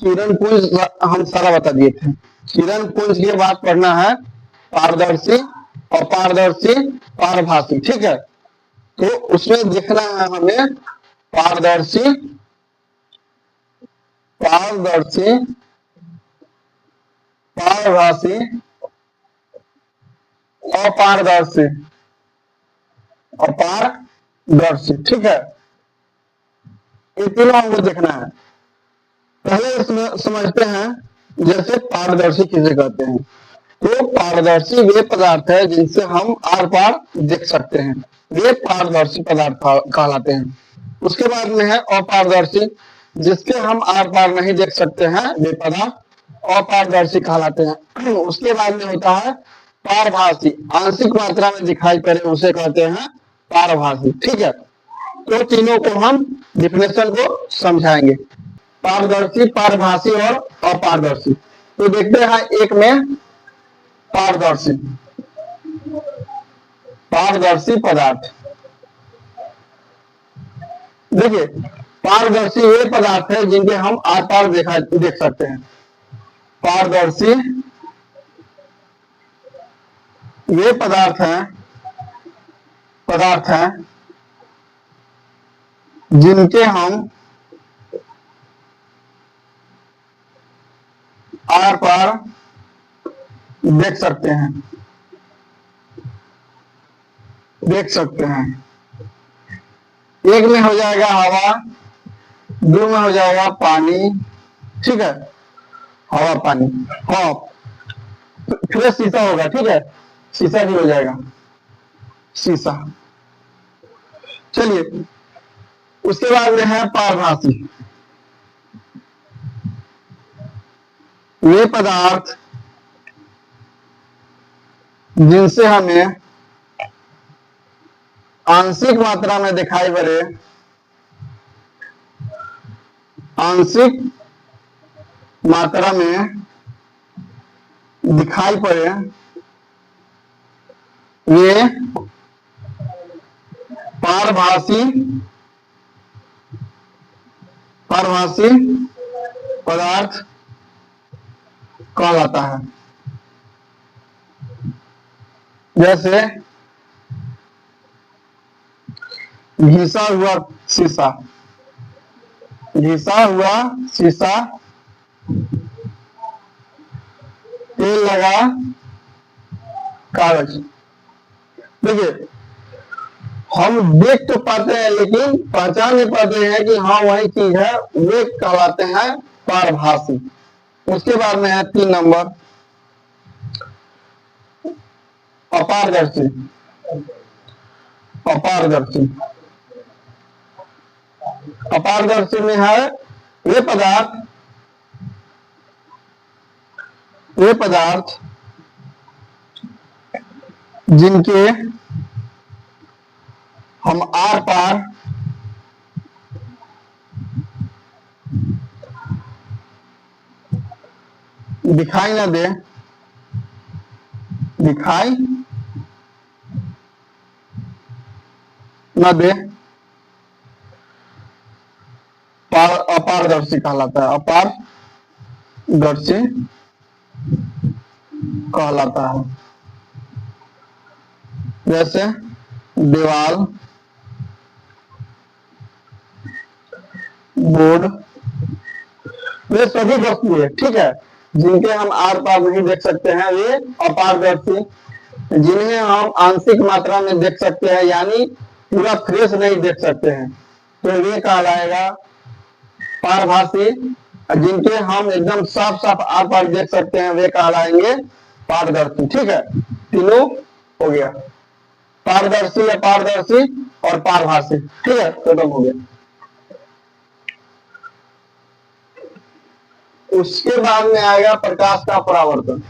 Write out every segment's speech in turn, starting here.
किरण पुंज हम सारा बता दिए थे। किरण पुंज के बाद पढ़ना है पारदर्शी, अपारदर्शी, पारभासी। ठीक है, तो उसमें देखना है हमें पारदर्शी, पारदर्शी, पारभासी, अपारदर्शी, अपारदर्शी। ठीक है, ये तीनों हमको देखना है। पहले इसमें समझते हैं जैसे पारदर्शी किसे कहते हैं। तो पारदर्शी वे पदार्थ है जिनसे हम आर पार देख सकते हैं, वे पारदर्शी पदार्थ कहलाते हैं। उसके बाद में है अपारदर्शी, जिसके हम आर पार नहीं देख सकते हैं, वे पदार्थ अपारदर्शी कहलाते हैं। उसके बाद में होता है पारभासी, आंशिक मात्रा में दिखाई पड़े उसे कहते हैं पारभासी। ठीक है, तो तीनों को हम डिफिनेशन को समझाएंगे, पारदर्शी, पारभासी और अपारदर्शी। तो देखते हैं एक में पारदर्शी, पारदर्शी पदार्थ। देखिए, पारदर्शी वे पदार्थ है जिनके हम आर पार देख सकते हैं। पारदर्शी वे पदार्थ हैं जिनके हम आर पार देख सकते हैं, एक में हो जाएगा हवा, दो में हो जाएगा पानी। ठीक है, हवा पानी, हाँ, फिर शीशा होगा। ठीक है, शीशा भी हो जाएगा, शीशा। चलिए, उसके बाद में है पारभासी, वे पदार्थ जिनसे हमें आंशिक मात्रा में दिखाई पड़े, आंशिक मात्रा में दिखाई पड़े, वे पारभासी पदार्थ कहलाता है। जैसे घिसा हुआ शीशा, घिसा हुआ शीशा, तेल लगा कागज। देखिए, हम देख तो पाते हैं लेकिन पहचान नहीं पाते हैं कि हाँ वही चीज है, वे कहलाते हैं पारभासी। उसके बाद में है 3 नंबर अपारदर्शी, अपारदर्शी। अपारदर्शी में है वे पदार्थ जिनके हम आर पार दिखाई न दे, दिखाई न दे, अपारदर्शी कहलाता है, अपारदर्शी कहलाता है। जैसे दीवार, बोर्ड, वे सभी वस्तु है। ठीक है, जिनके हम आर पार नहीं देख सकते हैं, वे अपारदर्शी। जिन्हें हम आंशिक मात्रा में देख सकते हैं, यानी पूरा फ्रेश नहीं देख सकते हैं, तो वे कहलाएगा पारभासी। जिनके हम एकदम साफ साफ आर पार देख सकते हैं, वे कहलाएंगे पारदर्शी। ठीक है, तीनों हो गया, पारदर्शी, अपारदर्शी और पारभासी। ठीक है, खत्म हो गया। उसके बाद में आएगा प्रकाश का परावर्तन।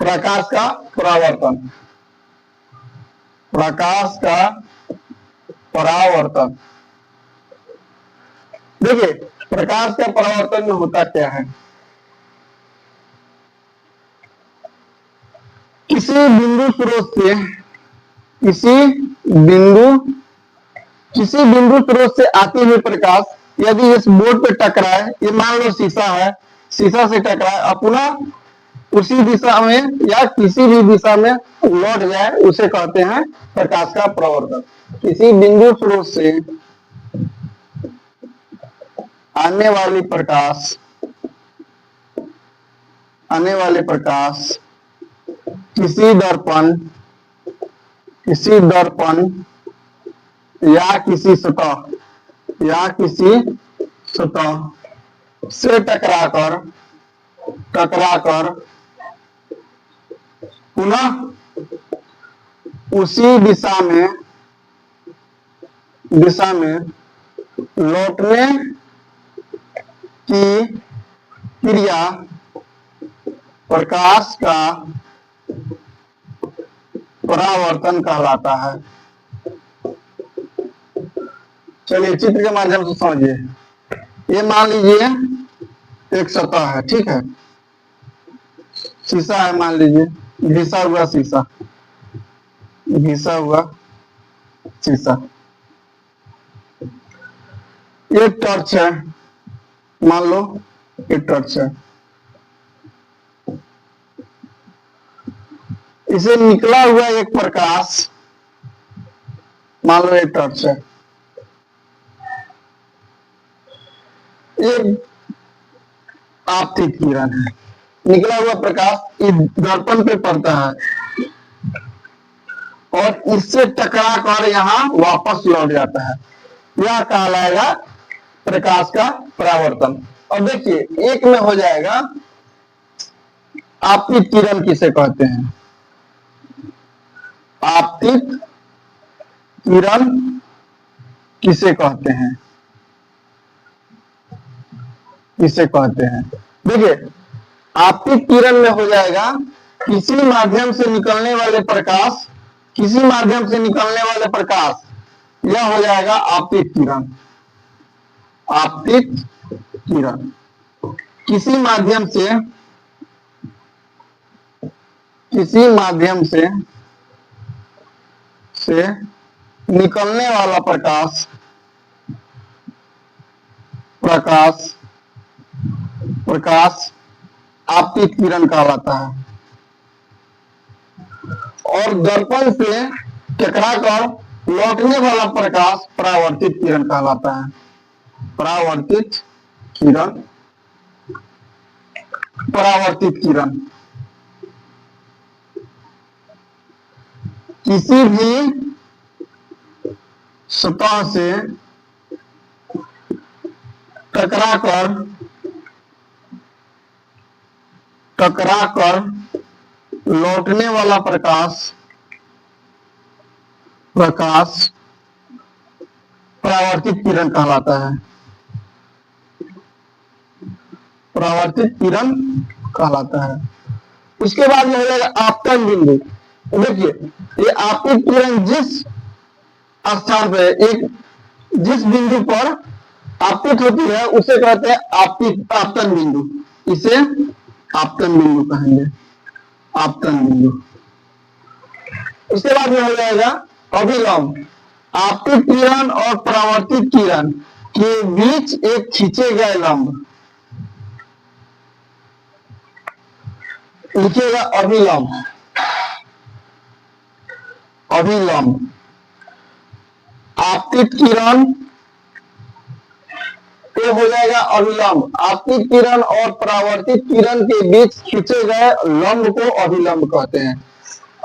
प्रकाश का परावर्तन, प्रकाश का परावर्तन। देखिए, प्रकाश का परावर्तन में होता क्या है, किसी बिंदु स्रोत से किसी बिंदु स्रोत से आते हुए प्रकाश यदि इस बोर्ड पे टकराए, ये मान लो शीशा है, शीशा से टकराए और पुनः उसी दिशा में या किसी भी दिशा में लौट जाए, उसे कहते हैं प्रकाश का परावर्तन। किसी बिंदु स्रोत से आने वाली प्रकाश, आने वाले प्रकाश किसी दर्पण या किसी सतह से टकराकर पुनः उसी दिशा में लौटने की क्रिया प्रकाश का परावर्तन कहलाता है। चलिए चित्र के माध्यम से समझिए। ये मान लीजिए एक सतह है, ठीक है, शीशा है, मान लीजिए घिसा हुआ शीशा, घिसा हुआ शीशा। ये टॉर्च है, मान लो ये टॉर्च है, इसे निकला हुआ एक प्रकाश, मान लो ये टॉर्च है, ये आपतित किरण है, निकला हुआ प्रकाश इस दर्पण पे पड़ता है और इससे टकरा कर यहाँ वापस लौट जाता है, यह कहलाएगा प्रकाश का परावर्तन। और देखिए एक में हो जाएगा आपतित किरण किसे कहते हैं, आपतित किरण किसे कहते हैं, किसे कहते हैं। देखिए आपतित किरण में हो जाएगा किसी माध्यम से निकलने वाले प्रकाश, किसी माध्यम से निकलने वाले प्रकाश, यह हो जाएगा आपतित किरण। आपतित किरण किसी माध्यम से निकलने वाला प्रकाश आपतित किरण कहलाता है। और दर्पण से टकराकर लौटने वाला प्रकाश परावर्तित किरण कहलाता है। परावर्तित किरण किसी भी सतह से टकराकर लौटने वाला प्रकाश परावर्तित किरण कहलाता है। परावर्तित किरण कहलाता है। उसके बाद में हो जाएगा आपतन बिंदु। देखिए ये आपतित किरण जिस स्थान पे जिस बिंदु पर आपतित होती है उसे कहते हैं आपतन बिंदु। इसे आपतन बिंदु कहेंगे, आपतन बिंदु। उसके बाद में हो जाएगा अभिलंब। आपतित किरण और परावर्तित किरण के बीच एक खींचे गए लंब, लिखिएगा अभिलंब। अभिलंब आपतित किरण ये हो जाएगा अभिलंब। आपतित किरण और परावर्तित किरण के बीच खींचे गए लंब को अभिलंब कहते हैं।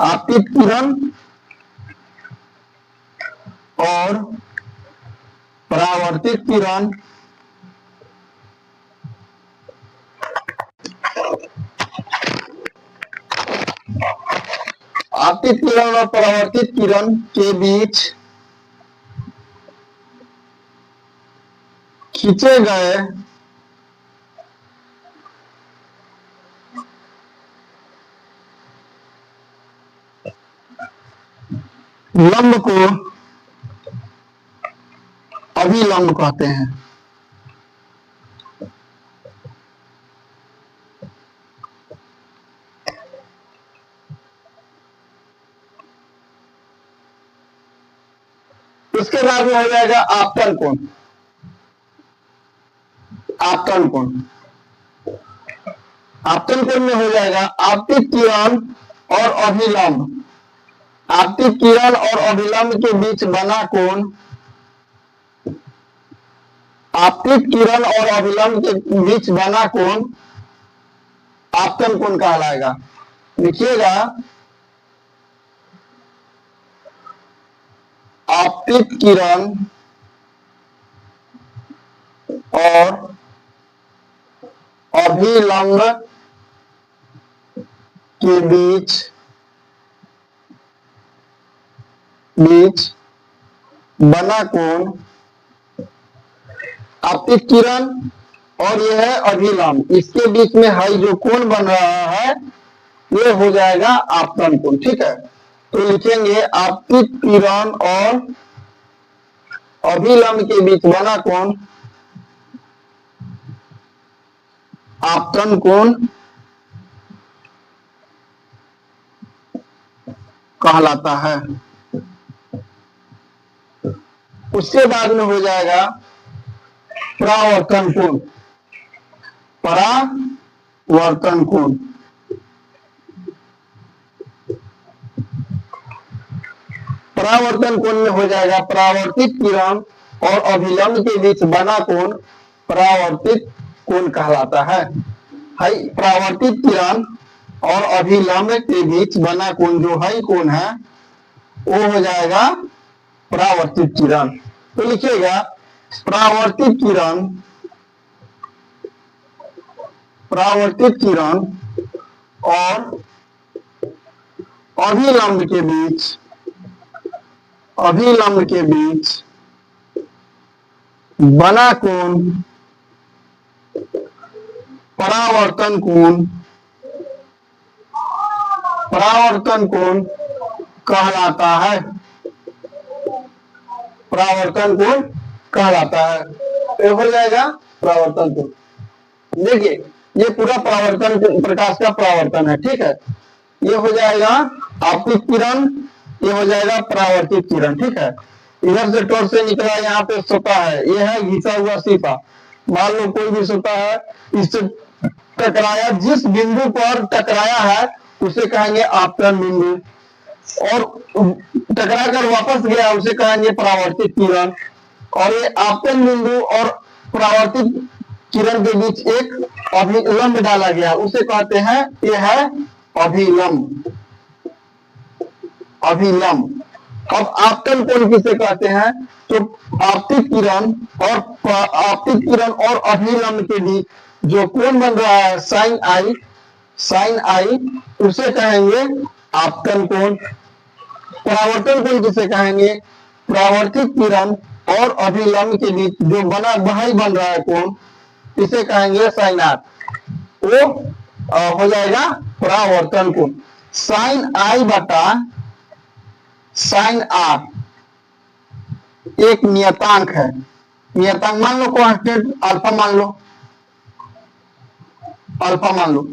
आपतित किरण और परावर्तित किरण आपतित किरण और परावर्तित किरण के बीच खींचे गए लंब को अभिलंब कहते हैं। उसके बाद बाद में हो जाएगा आपतन कोण। आपतन कोण, आपतन कोण में हो जाएगा आपतित किरण और अभिलंब, आपतित किरण और अभिलंब के बीच बना कोण, आपतित किरण और अभिलंब के बीच बना कोण आपतन कोण कहलाएगा। लिखिएगा, आपतित किरण और अभिलंब के बीच बना कोण, आपतित किरण और यह है अभिलंब, इसके बीच में हाई जो कोण बन रहा है ये हो जाएगा आपतन कोण। ठीक है, तो लिखेंगे आपतित किरण और अभिलंब के बीच बना कोण आपतन कोण कहलाता है। उसके बाद में हो जाएगा परावर्तन कोण। परावर्तन कोण, परावर्तन कोण में हो जाएगा परावर्तित किरण और अभिलंब के बीच बना कोण परावर्तित कोण कहलाता है। परावर्तित किरण और अभिलंब के बीच बना कोण जो है कोण है वो हो जाएगा परावर्तित किरण। तो लिखिएगा परावर्तित किरण, परावर्तित किरण और अभिलंब के बीच, अभिलंब के बीच बना कोण परावर्तन कोण, परावर्तन कोण कहलाता है। परावर्तन कोण कहलाता है, तो हो जाएगा परावर्तन कोण। देखिए ये पूरा परावर्तन प्रकाश का परावर्तन है। ठीक है, ये हो जाएगा आपतित किरण, ये हो जाएगा परावर्तित किरण। ठीक है, इधर से टॉर्च से निकला यहाँ पे सोता है, ये है घिसा हुआ शीशा। मान लो कोई भी सोता है, इससे टकराया, जिस बिंदु पर टकराया है उसे कहेंगे आपतन बिंदु, और टकरा कर वापस गया उसे कहेंगे परावर्तित किरण। और ये आपतन बिंदु और परावर्तित किरण के बीच एक अभिलंब डाला गया उसे कहते हैं, ये है अभिलंब। अभिलंब। अब आपतन कोण किसे कहते हैं, तो आपतित किरण और अभिलंब के बीच जो कोण बन रहा है साइन आई, साइन आई उसे कहेंगे आपतन कोण। परावर्तन कोण किसे कहेंगे, परावर्तित किरण और अभिलंब के बीच जो बना वही बन रहा है कोण इसे कहेंगे साइन आर, वो हो जाएगा परावर्तन कोण। साइन आई बटा साइन आर एक नियतांक है, नियतांक मान लो कांस्टेंट अल्फा मान लो, अल्फा मान लो,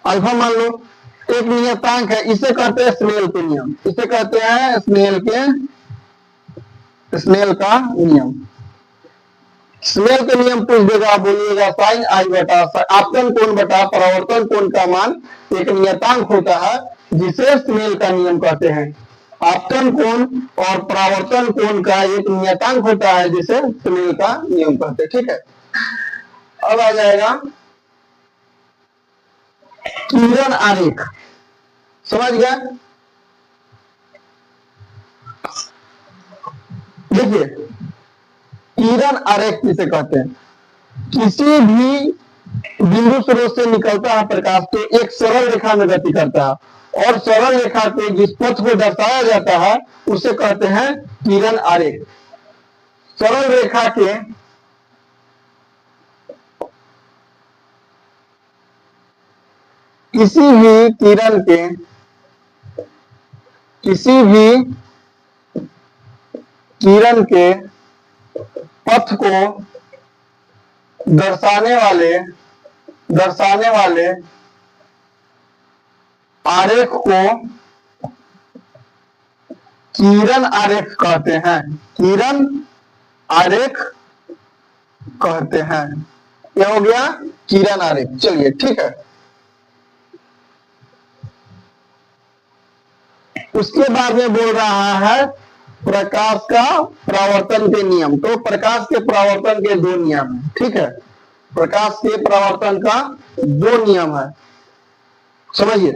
अल्फा मान लो, एक नियतांक है, इसे कहते हैं स्नेल के नियम, इसे कहते हैं स्नेल का नियम। स्नेल के नियम पूछ देगा, बोलिएगा साइन आई बटा आपतन कोण बटा परावर्तन कोण का मान एक नियतांक होता है जिसे स्नेल का नियम कहते हैं। आपतन कोण और परावर्तन कोण का एक नियतांक होता है जिसे स्नेल का नियम कहते हैं। ठीक है, अब आ जाएगा किरण आरेख। समझ गया? देखिए किरण आरेख किसे कहते हैं, किसी भी बिंदु स्रोत से निकलता है प्रकाश तो एक सरल रेखा में गति करता है, और सरल रेखा के जिस पथ को दर्शाया जाता है उसे कहते हैं किरण आरेख। सरल रेखा के किसी भी किरण के पथ को दर्शाने वाले आरेख को किरण आरेख कहते हैं, किरण आरेख कहते हैं। क्या हो गया? किरण आरेख। चलिए ठीक है। उसके बाद में बोल रहा है प्रकाश का परावर्तन के नियम। तो प्रकाश के परावर्तन के दो नियम है, ठीक है। प्रकाश के परावर्तन का दो नियम है, समझिए।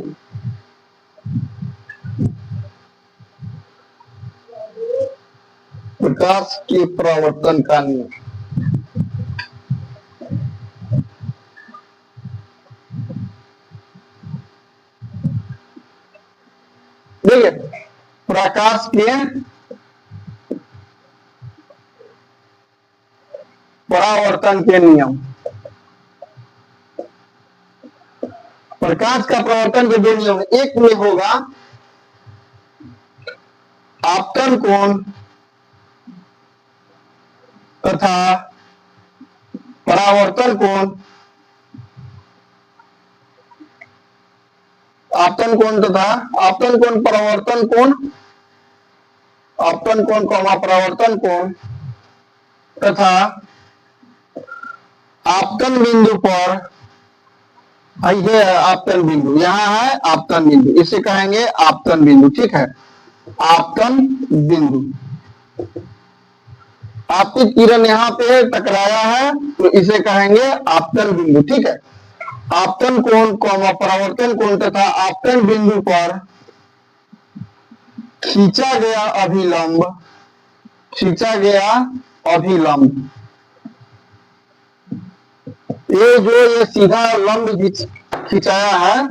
प्रकाश के परावर्तन का नियम, देखिए प्रकाश के परावर्तन के नियम, प्रकाश का परावर्तन के दो नियम, एक में होगा आपतन कोण तथा परावर्तन कोण, आपतन कोण तथा आपतन कोण परावर्तन कोण, आपतन कोण परावर्तन कोण तथा आपतन बिंदु पर, ये है आपतन बिंदु, यहां है आपतन बिंदु, इसे कहेंगे आपतन बिंदु, ठीक है। आपतन बिंदु, आपतित किरण यहां पे टकराया है तो इसे कहेंगे आपतन बिंदु, ठीक है। आपतन कोण परावर्तन कोण तथा आपतन बिंदु पर खींचा गया अभिलंब, खींचा गया अभिलंब, ये जो ये सीधा लंब खिंचाया है,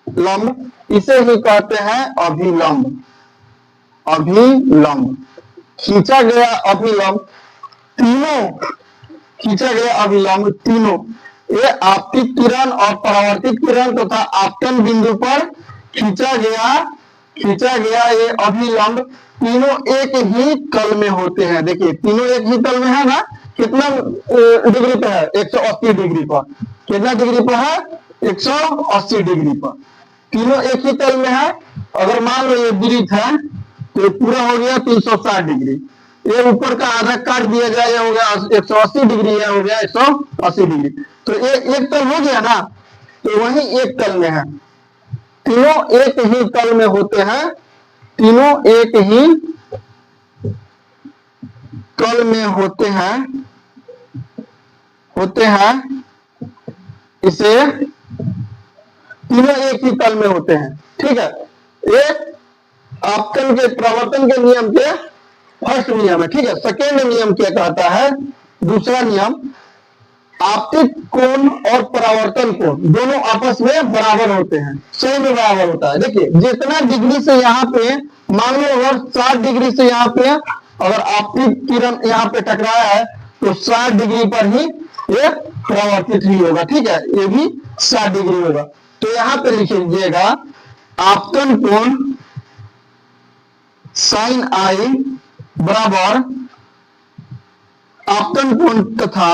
लंब, इसे ही कहते हैं अभिलंब। अभिलंब, खींचा गया अभिलंब, तीनों खींचा गया अभिलंब तीनों, ये आपतित किरण और परावर्तित किरण तथा आपतन बिंदु पर खींचा गया ये अभिलंब, तीनों एक ही तल में होते हैं। देखिए तीनों एक ही तल में है ना, कितना डिग्री पर है? 180 डिग्री पर। कितना डिग्री पर है? 180 डिग्री पर। तीनों एक ही तल में है। अगर मान लो ये वृत्त है तो पूरा हो गया 360 डिग्री, ये ऊपर का आधा काट दिया जाए, हो गया 180 डिग्री, है हो गया 180 डिग्री, तो ये एक तल हो गया ना, तो वही एक तल में है। तीनों एक ही तल में होते हैं, तीनों एक ही तल में होते हैं, इसे तीनों एक ही तल में होते हैं, ठीक है। एक आपतन के परावर्तन के नियम के फर्स्ट नियम है, ठीक है। सेकेंड नियम क्या कहता है? दूसरा नियम, आपतित कोण और परावर्तन कोण दोनों आपस में बराबर होते हैं, सही में बराबर होता है। देखिए जितना डिग्री से यहाँ पे, मान लो अगर 60 डिग्री से यहाँ पे अगर आपतित किरण यहाँ पे टकराया है तो 60 डिग्री पर ही ये परावर्तित ही होगा, ठीक है। ये भी 60 डिग्री होगा। तो यहाँ पे लिख लीजिएगा आपतन कोण साइन आई बराबर आपतन कोण तथा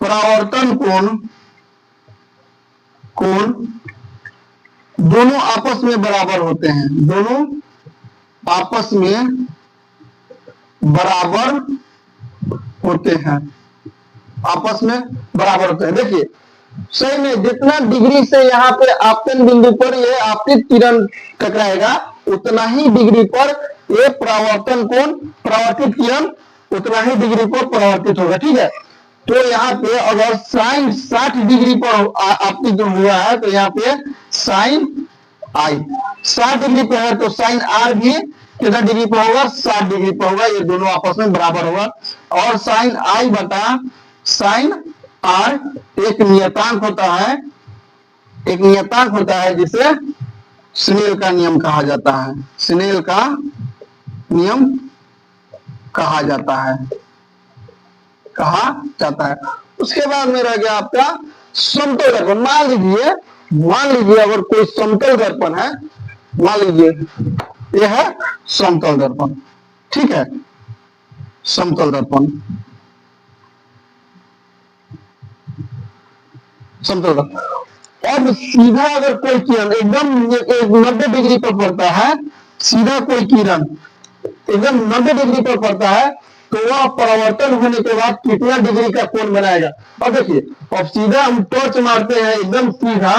परावर्तन कोण दोनों आपस में बराबर होते हैं, दोनों आपस में बराबर होते हैं, आपस में बराबर होते हैं। देखिए सही में जितना डिग्री से यहाँ पे आपतन बिंदु पर ये आपतित किरण टकराएगा उतना ही डिग्री पर ये परावर्तन कोण, परावर्तित किरण उतना ही डिग्री पर परावर्तित होगा, ठीक है। तो यहाँ पे अगर साइन 60 डिग्री पर आपतित जो हुआ है तो यहाँ पे साइन आई 60 डिग्री पर है, तो साइन आर भी कितना डिग्री पर होगा? 60 डिग्री पर होगा, ये दोनों आपस में बराबर होगा। और साइन आई बटा साइन आर एक नियतांक होता है, एक नियतांक होता है जिसे स्नेल का नियम कहा जाता है, स्नेल का नियम कहा जाता है, कहा जाता है। उसके बाद में रह गया आपका समतल दर्पण। मान लीजिए अगर कोई समतल दर्पण है, मान लीजिए यह है समतल दर्पण, ठीक है। समतल दर्पण, समतल दर्पण, अब सीधा अगर कोई किरण एकदम 90 डिग्री पर पड़ता है, सीधा कोई किरण एकदम 90 डिग्री पर पड़ता है, तो वह परावर्तन होने के बाद कितना डिग्री का कोण बनाएगा। अब देखिए, अब सीधा हम टॉर्च मारते हैं एकदम सीधा,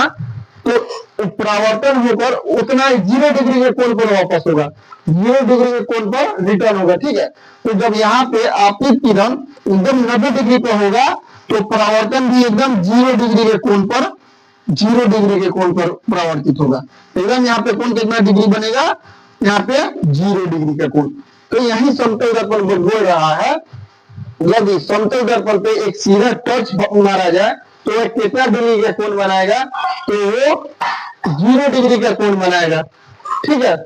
तो परावर्तन होकर उतना 0 डिग्री के कोण पर वापस होगा, 0 डिग्री के कोण पर रिटर्न होगा। ठीक है, तो जब यहाँ पे आपतित किरण एकदम 90 डिग्री पर होगा, तो परावर्तन भी एकदम 0 डिग्री के कोण पर 0 डिग्री के कोण पर परावर्तित होगा। एकदम यहाँ पे कोण कितना डिग्री बनेगा, यहाँ पे 0 डिग्री का कोण। तो यही समतल दर्पण बोल रहा है, यदि समतल दर्पण पे एक सीधा टच मारा जाए तो वह कितना डिग्री का कोण बनाएगा, तो वो 0 डिग्री का कोण बनाएगा। ठीक है,